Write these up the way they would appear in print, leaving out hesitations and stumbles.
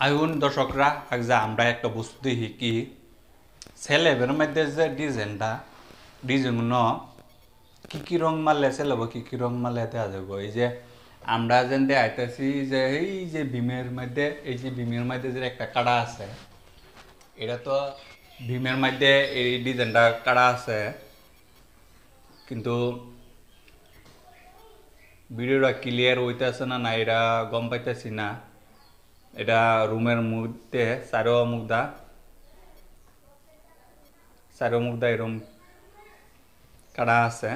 আইন দর্শকরা আজ আমরা একটা বস্তু দেখি কি সেলেবের মধ্যে যে ডিজাইন কি কি রং মারলে সেলেব কি কি রং মারলে দেওয়া যাবো এই যে আমরা যেন দেখাইতেছি যে এই যে ভীমের মধ্যে যে একটা কাড়া আছে এটা তো ভীমের মধ্যে এই ডিজাইনটা কাড়া আছে কিন্তু ভিডিওটা ক্লিয়ার হইতেছে না এটা গম পাইতেছি না এটা রুমের মধ্যে চারো মুখদা এরম কাড়া আছে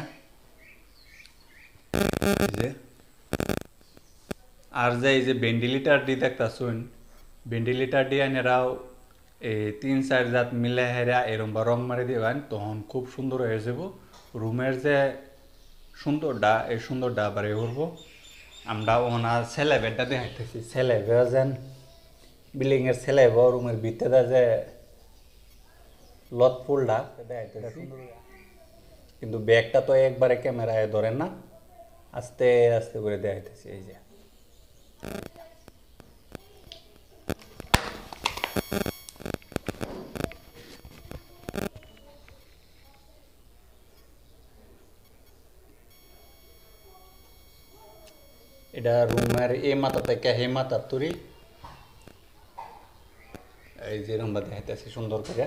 আর যে এই যে ভেন্টিলেটার দিয়ে দেখতেছুন ভেন্টিলেটার দিয়ে এরাও এই 3-4 জাত মিলে হেরা এরম বা রং মারি দিবেন তখন খুব সুন্দর হয়ে যাব রুমের যে সুন্দরটা এই সুন্দরটা আবার এ করবো আমরা ওনার স্ল্যাবেরটা দেখাইতেছি স্ল্যাবে যেন বিল্ডিং এর স্ল্যাব রুমের ভিতরে যে লত ফুলটা দেখাইতেছি কিন্তু ব্যাগটা তো একবারে ক্যামেরায় ধরেন না আস্তে আস্তে করে দেখাইতেছি এই যে এটা রুমের এই মাথা থেকে হে মাথার তুরি এই যে রুমটা দেখাইতেছি সুন্দর করে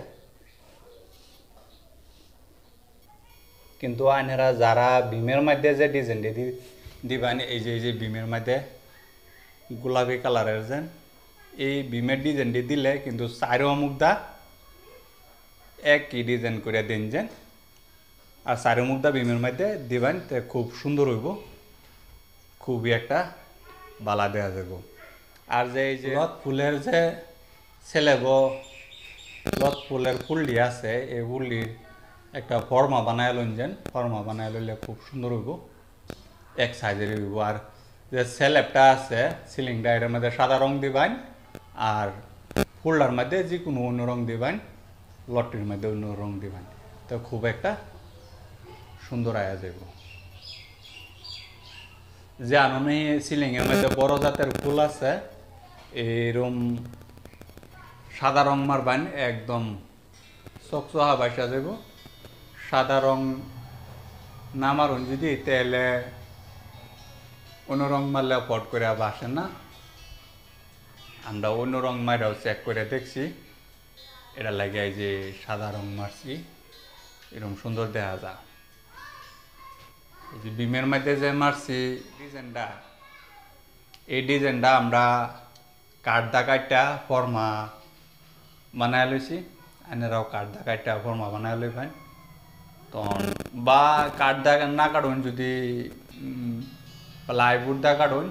কিন্তু আইনেরা যারা ভীমের মধ্যে যে ডিজাইন দিবেন এই যে ভীমের মধ্যে গোলাপি কালারের যেন এই ভীমের ডিজাইনটি দিলে কিন্তু চারো মুখদা একই ডিজাইন করে দিন যেন আর চারো মুখদা ভীমের মধ্যে দিবেন তো খুব সুন্দর হইব খুবই একটা বালা দেওয়া যাব আর যে এই যে ফুলের যে ছেলেব ফুলের ফুলটি আছে এই ফুলটির একটা ফর্মা বানায় লইন ফর্মা বানায় লইলে খুব সুন্দর হইব এক সাইজের হইব আর যে স্ল্যাবটা আছে সিলিংটা এটার মধ্যে সাদা রং দিবেন আর ফুলটার মধ্যে যে কোনো অন্য রং দিবেন লটটির মধ্যে অন্য রং দিবেন তো খুব একটা সুন্দর আয়া যাব যে আননি সিলিং এর মধ্যে বড় জাতের ফুল আছে এরম সাদা রং মারবেন একদম চকচকা বাইসা যাব সাদা রং না মারুন যদি তাহলে অন্য রং মারলে পট করে বাসে না আমরা অন্য রং মারাও চেক করে দেখছি এটা লাগে এই যে সাদা রং মারছি এরকম সুন্দর দেখা যায় এই যে বিমের মধ্যে যে মারছি ডিজাইনটা এই ডিজাইনটা আমরা কাঠদা কাটটা ফর্মা বানায় লইছি আনেরাও কাঠদা কাটটা ফর্মা বানায় লইবেন তখন বা কাঠদা না কাটুন যদি প্লাইউড দা কাটুন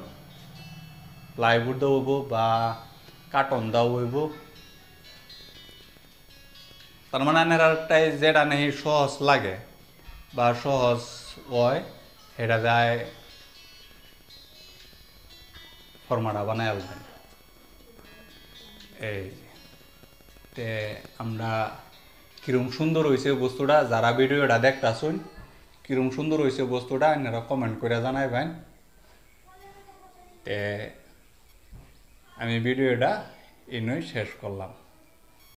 প্লাইউড দাও হইব বা কার্টন দাও হইব তার মানে আনেরাটাই যেটা নেই সহজ লাগে বা সহজ হয় সেটা যায় ফর্মাটা বানায় আলবেন এই তে আমরা কিরম সুন্দর হয়েছে বস্তুটা যারা ভিডিওটা দেখতেছুন কিরম সুন্দর হয়েছে বস্তুটা আপনারা কমেন্ট করে জানাইবেন তে আমি ভিডিওটা এনই শেষ করলাম।